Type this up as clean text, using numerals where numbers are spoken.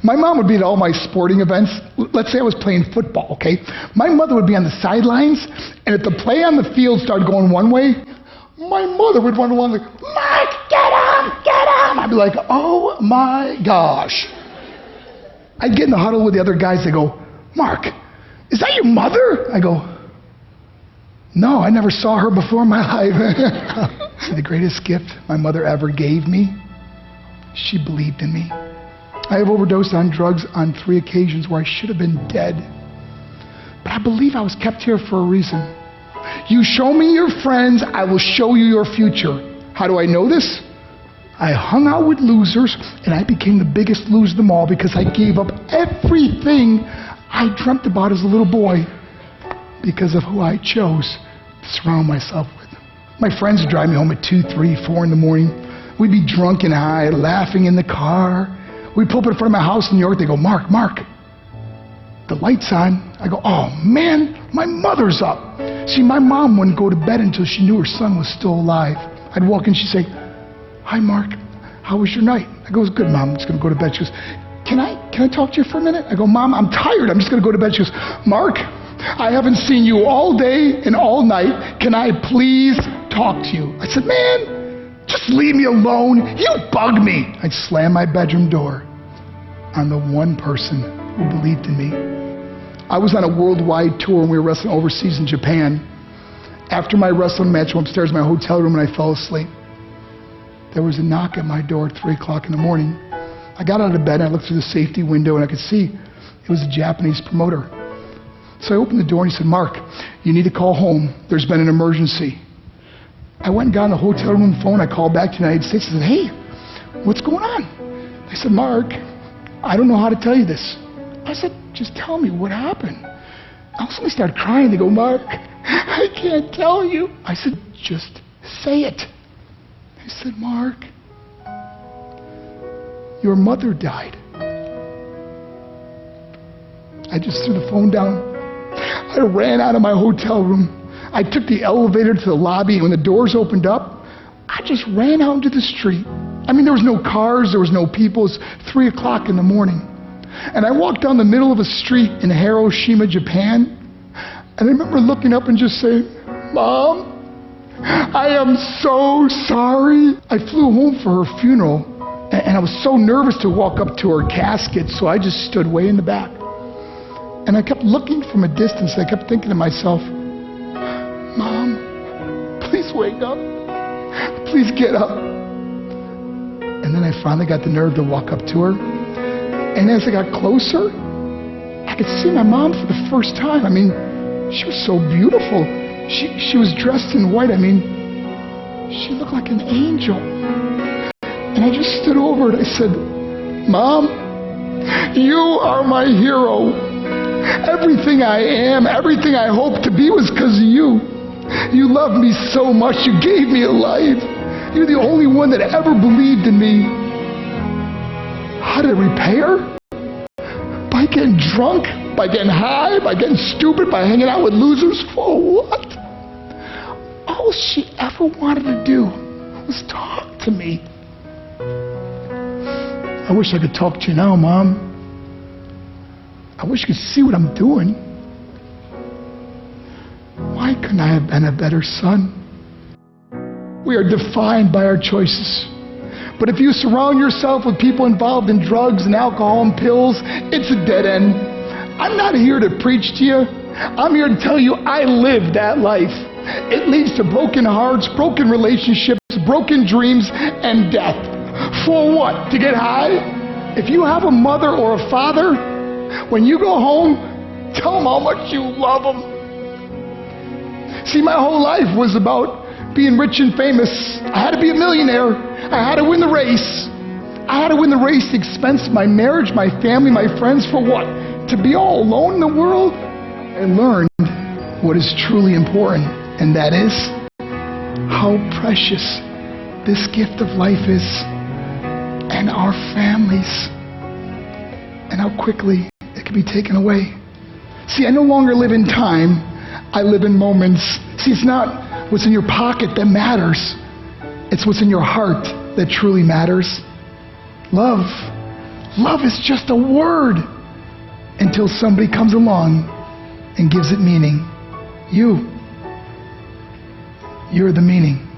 My mom would be at all my sporting events. Let's say I was playing football, okay? My mother would be on the sidelines, and if the play on the field started going one way, my mother would run along like, Mark, get him, get him! I'd be like, oh my gosh. I'd get in the huddle with the other guys. They go, Mark, is that your mother? I go, no, I never saw her before in my life. See, the greatest gift my mother ever gave me, she believed in me. I have overdosed on drugs on 3 occasions where I should have been dead. But I believe I was kept here for a reason. You show me your friends, I will show you your future. How do I know this? I hung out with losers, and I became the biggest loser of them all because I gave up everything I dreamt about as a little boy because of who I chose to surround myself with. My friends would drive me home at 2, 3, 4 in the morning. We'd be drunk and high, laughing in the car. We'd pull up in front of my house in New York. They go, Mark, the light's on. I go, oh man, my mother's up. See, my mom wouldn't go to bed until she knew her son was still alive. I'd walk in, she'd say, hi Mark, how was your night? I go, it was good, Mom, I'm just gonna go to bed. She goes, can I talk to you for a minute? I go, Mom, I'm tired, I'm just gonna go to bed. She goes, Mark, I haven't seen you all day and all night. Can I please talk to you? I said, man, just leave me alone. You bug me. I'd slam my bedroom door on the one person who believed in me. I was on a worldwide tour and we were wrestling overseas in Japan. After my wrestling match, I went upstairs in my hotel room and I fell asleep. There was a knock at my door at 3 o'clock in the morning. I got out of bed and I looked through the safety window and I could see it was a Japanese promoter. So I opened the door and he said, Mark, you need to call home. There's been an emergency. I went and got on the hotel room phone. I called back to the United States and said, hey, what's going on? They said, Mark, I don't know how to tell you this. I said, just tell me what happened. All of a sudden they started crying. They go, Mark, I can't tell you. I said, just say it. They said, Mark, your mother died. I just threw the phone down. I ran out of my hotel room. I took the elevator to the lobby, and when the doors opened up, I just ran out into the street. I mean, there was no cars, there was no people. It was 3 o'clock in the morning. And I walked down the middle of a street in Hiroshima, Japan, and I remember looking up and just saying, Mom, I am so sorry. I flew home for her funeral, and I was so nervous to walk up to her casket, so I just stood way in the back. And I kept looking from a distance. I kept thinking to myself, Mom, please wake up. Please get up. And then I finally got the nerve to walk up to her. And as I got closer, I could see my mom for the first time. I mean, she was so beautiful. She was dressed in white. I mean, she looked like an angel. And I just stood over and I said, Mom, you are my hero. Everything I am, everything I hope to be was because of you. You loved me so much. You gave me a life. You're the only one that ever believed in me. How did I repay her? By getting drunk, by getting high, by getting stupid, by hanging out with losers. For what? All she ever wanted to do was talk to me. I wish I could talk to you now, Mom. I wish you could see what I'm doing. Why couldn't I have been a better son? We are defined by our choices. But if you surround yourself with people involved in drugs and alcohol and pills, it's a dead end. I'm not here to preach to you. I'm here to tell you I lived that life. It leads to broken hearts, broken relationships, broken dreams, and death. For what? To get high? If you have a mother or a father, when you go home, tell them how much you love them. See, my whole life was about being rich and famous. I had to be a millionaire. I had to win the race. I had to win the race at the expense of my marriage, my family, my friends. For what? To be all alone in the world? I learned what is truly important, and that is how precious this gift of life is, and our families, and how quickly it can be taken away. See, I no longer live in time. I live in moments. See, it's not what's in your pocket that matters. It's what's in your heart that truly matters. Love. Love is just a word until somebody comes along and gives it meaning. You're the meaning.